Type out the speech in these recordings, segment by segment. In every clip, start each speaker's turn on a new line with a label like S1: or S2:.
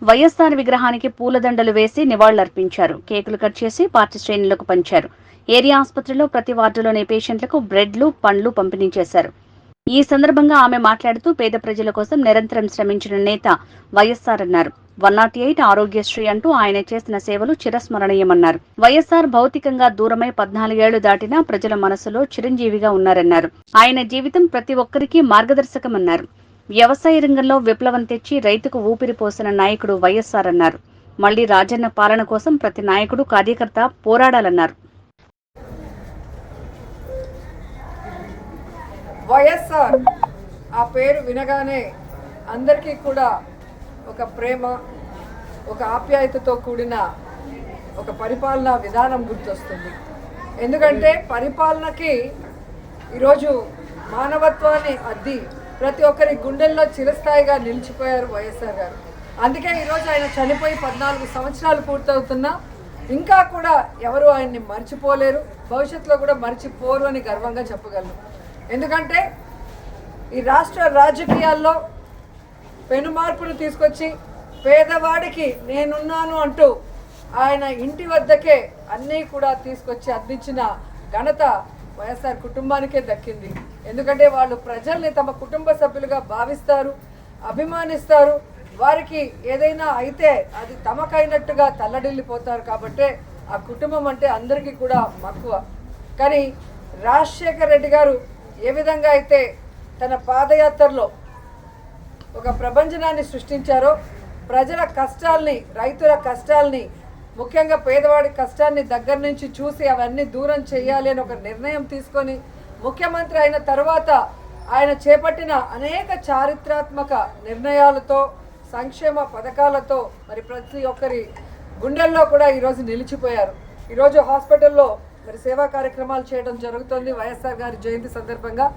S1: వైఎస్ఆర్ విగ్రహానికి పూలదండలు వేసి నివాళులర్పించారు. కేకులు కట్ చేసి పార్టీ శ్రేణులకు పంచారు. ఏరియా ఆసుపత్రిలో ప్రతి వార్డులోని పేషెంట్లకు బ్రెడ్లు, పండ్లు పంపిణీ చేశారు. ఈ సందర్భంగా ఆమె మాట్లాడుతూ పేద ప్రజల కోసం నిరంతరం శ్రమించిన నేత వైఎస్ఆర్ అన్నారు. 108 ఆరోగ్యశ్రీ అంటూ ఆయన చేసిన సేవలు చిరస్మరణీయమన్నారు. వైఎస్ఆర్ భౌతికంగా దూరమై 14 ఏళ్లు దాటినా ప్రజల మనసులో చిరంజీవిగా ఉన్నారన్నారు. ఆయన జీవితం ప్రతి ఒక్కరికి మార్గదర్శకమన్నారు. వ్యవసాయ రంగంలో విప్లవం తెచ్చి రైతుకు ఊపిరి పోసిన నాయకుడు వైఎస్ఆర్ అన్నారు. మళ్లీ రాజన్న పాలన కోసం ప్రతి నాయకుడు కార్యకర్త పోరాడాలన్నారు.
S2: వైఎస్ఆర్ ఆ పేరు వినగానే అందరికీ కూడా ఒక ప్రేమ, ఒక ఆప్యాయతతో కూడిన ఒక పరిపాలనా విధానం గుర్తొస్తుంది. ఎందుకంటే పరిపాలనకి ఈరోజు మానవత్వాన్ని అద్ది ప్రతి ఒక్కరి గుండెల్లో చిరస్థాయిగా నిలిచిపోయారు వైఎస్ఆర్ గారు. అందుకే ఈరోజు ఆయన చనిపోయి 14 సంవత్సరాలు పూర్తవుతున్నా ఇంకా కూడా ఎవరు ఆయన్ని మర్చిపోలేరు, భవిష్యత్తులో కూడా మర్చిపోరు అని గర్వంగా చెప్పగలను. ఎందుకంటే ఈ రాష్ట్ర రాజకీయాల్లో పెను మార్పును తీసుకొచ్చి పేదవాడికి నేనున్నాను అంటూ ఆయన ఇంటి వద్దకే అన్నీ కూడా తీసుకొచ్చి అందించిన ఘనత వైఎస్ఆర్ కుటుంబానికే దక్కింది. ఎందుకంటే వాళ్ళు ప్రజల్ని తమ కుటుంబ సభ్యులుగా భావిస్తారు, అభిమానిస్తారు. వారికి ఏదైనా అయితే అది తమకైనట్టుగా తల్లడిల్లిపోతారు. కాబట్టే ఆ కుటుంబం అంటే అందరికీ కూడా మక్కువ. కానీ రాజశేఖర్ రెడ్డి గారు ఏ విధంగా అయితే తన పాదయాత్రలో ఒక ప్రభంజనాన్ని సృష్టించారో, ప్రజల కష్టాల్ని, రైతుల కష్టాల్ని, ముఖ్యంగా పేదవాడి కష్టాన్ని దగ్గర నుంచి చూసి అవన్నీ దూరం చేయాలి అని ఒక నిర్ణయం తీసుకొని ముఖ్యమంత్రి అయిన తర్వాత ఆయన చేపట్టిన అనేక చారిత్రాత్మక నిర్ణయాలతో, సంక్షేమ పథకాలతో మరి ప్రతి ఒక్కరి గుండెల్లో కూడా ఈరోజు నిలిచిపోయారు. ఈరోజు హాస్పిటల్లో మరి సేవా కార్యక్రమాలు చేయడం జరుగుతుంది వైఎస్ఆర్ గారి జయంతి సందర్భంగా.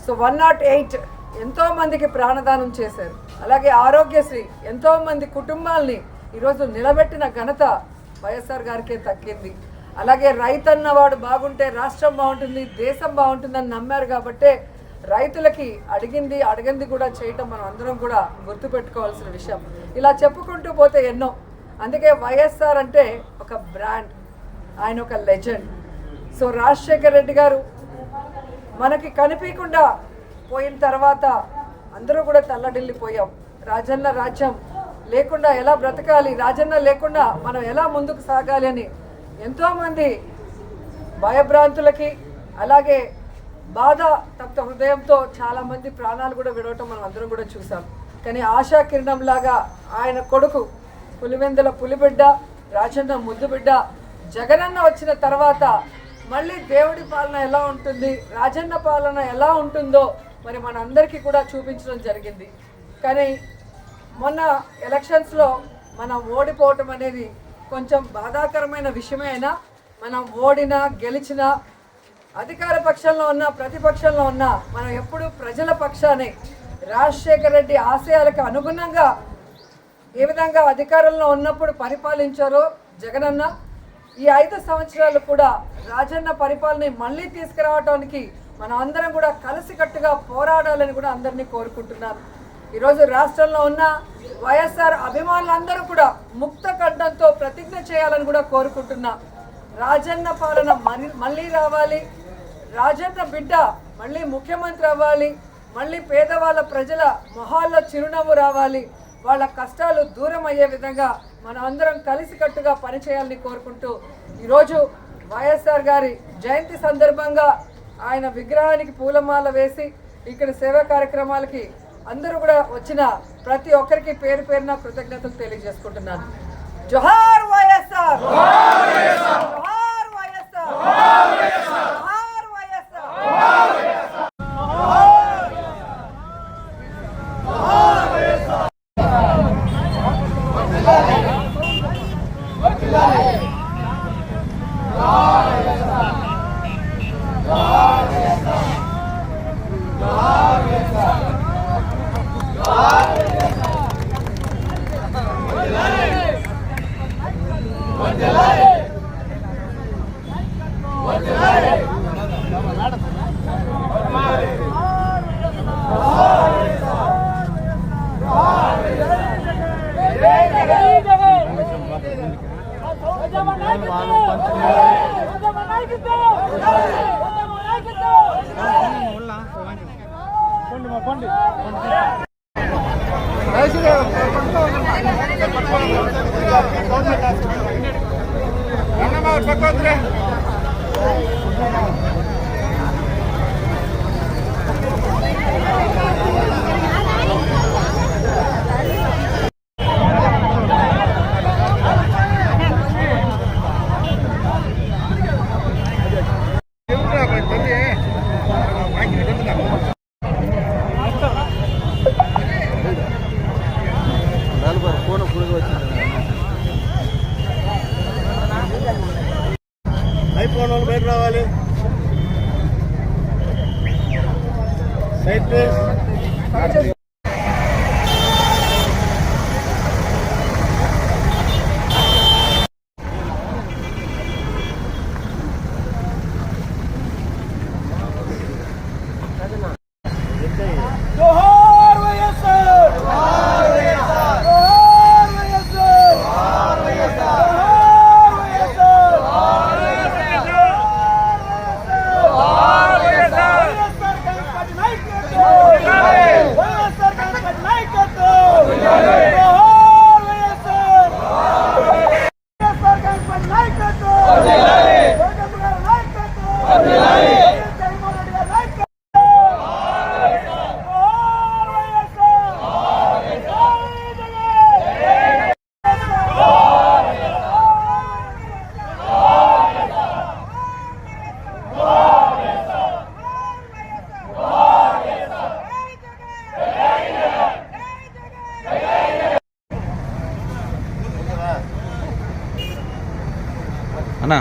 S2: సో 108 ఎంతో మందికి ప్రాణదానం చేశారు. అలాగే ఆరోగ్యశ్రీ ఎంతో మంది కుటుంబాల్ని ఈరోజు నిలబెట్టిన ఘనత వైఎస్ఆర్ గారికే దక్కింది. అలాగే రైతన్న వాడు బాగుంటే రాష్ట్రం బాగుంటుంది, దేశం బాగుంటుందని నమ్మారు. కాబట్టే రైతులకి అడిగింది కూడా చేయటం మనం అందరం కూడా గుర్తుపెట్టుకోవాల్సిన విషయం. ఇలా చెప్పుకుంటూ పోతే ఎన్నో. అందుకే వైఎస్ఆర్ అంటే ఒక బ్రాండ్, ఆయన ఒక లెజెండ్. సో రాజశేఖర్ రెడ్డి గారు మనకి కనిపించకుండా పోయిన తర్వాత అందరూ కూడా తల్లడిల్లిపోయాం. రాజన్న రాజ్యం లేకుండా ఎలా బ్రతకాలి, రాజన్న లేకుండా మనం ఎలా ముందుకు సాగాలి అని ఎంతోమంది భయభ్రాంతులకి, అలాగే బాధ తప్త హృదయంతో చాలామంది ప్రాణాలు కూడా విడవటం మనం అందరం కూడా చూసాం. కానీ ఆశా కిరణంలాగా ఆయన కొడుకు పులివెందుల పులిబిడ్డ, రాజన్న ముద్దుబిడ్డ జగనన్న వచ్చిన తర్వాత మళ్ళీ దేవుడి పాలన ఎలా ఉంటుంది, రాజన్న పాలన ఎలా ఉంటుందో మరి మనందరికీ కూడా చూపించడం జరిగింది. కానీ మొన్న ఎలక్షన్స్లో మనం ఓడిపోవటం అనేది కొంచెం బాధాకరమైన విషయమే. అయినా మనం ఓడినా గెలిచినా, అధికార పక్షంలో ఉన్నా ప్రతిపక్షంలో ఉన్నా మనం ఎప్పుడూ ప్రజల పక్షానే, రాజశేఖర్ రెడ్డి ఆశయాలకు అనుగుణంగా ఏ విధంగా అధికారంలో ఉన్నప్పుడు పరిపాలించారో జగనన్న, ఈ 5 సంవత్సరాలు కూడా రాజన్న పరిపాలన మళ్ళీ తీసుకురావడానికి మనం అందరం కూడా కలిసికట్టుగా పోరాడాలని కూడా అందరినీ కోరుకుంటున్నాను. ఈరోజు రాష్ట్రంలో ఉన్న వైఎస్ఆర్ అభిమానులందరూ కూడా ముక్త కంఠంతో ప్రతిజ్ఞ చేయాలని కూడా కోరుకుంటున్నా. రాజన్న పాలన మళ్ళీ రావాలి, రాజన్న బిడ్డ మళ్ళీ ముఖ్యమంత్రి అవ్వాలి, మళ్ళీ పేదవాళ్ళ ప్రజల మొహాల్లో చిరునవ్వు రావాలి, వాళ్ళ కష్టాలు దూరం అయ్యే విధంగా మనం అందరం కలిసికట్టుగా పనిచేయాలని కోరుకుంటూ ఈరోజు వైఎస్ఆర్ గారి జయంతి సందర్భంగా ఆయన విగ్రహానికి పూలమాల వేసి ఇక్కడ సేవా కార్యక్రమాలకి అందరూ కూడా వచ్చిన ప్రతి ఒక్కరికి పేరు పేరున కృతజ్ఞతలు తెలియజేసుకుంటున్నాను. జోహార్ వైఎస్ఆర్, జోహార్ వైఎస్ఆర్, జోహార్ వైఎస్ఆర్, జోహార్ వైఎస్ఆర్.
S3: అయిపోయిన వాళ్ళు బయట రావాలి. Side place. జోహార్ వైఎస్ఆర్. జోహార్ వైఎస్ఆర్. జోహార్ వైఎస్ఆర్. జోహార్ వైఎస్ఆర్. జోహార్ వైఎస్ఆర్. జోహార్ వైఎస్ఆర్. వైఎస్ఆర్ గణపతి నాయకత్వం. వైఎస్ఆర్ గణపతి నాయకత్వం. జోహార్ వైఎస్ఆర్. వైఎస్ఆర్ గణపతి నాయకత్వం. జగన్ గారి నాయకత్వం. జగన్మోహన్ రెడ్డి గారి నాయకత్వం.
S4: అన్నా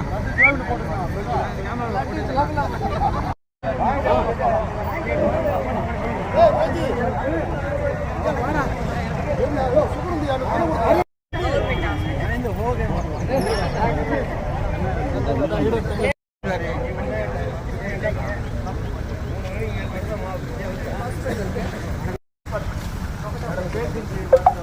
S3: Thank you.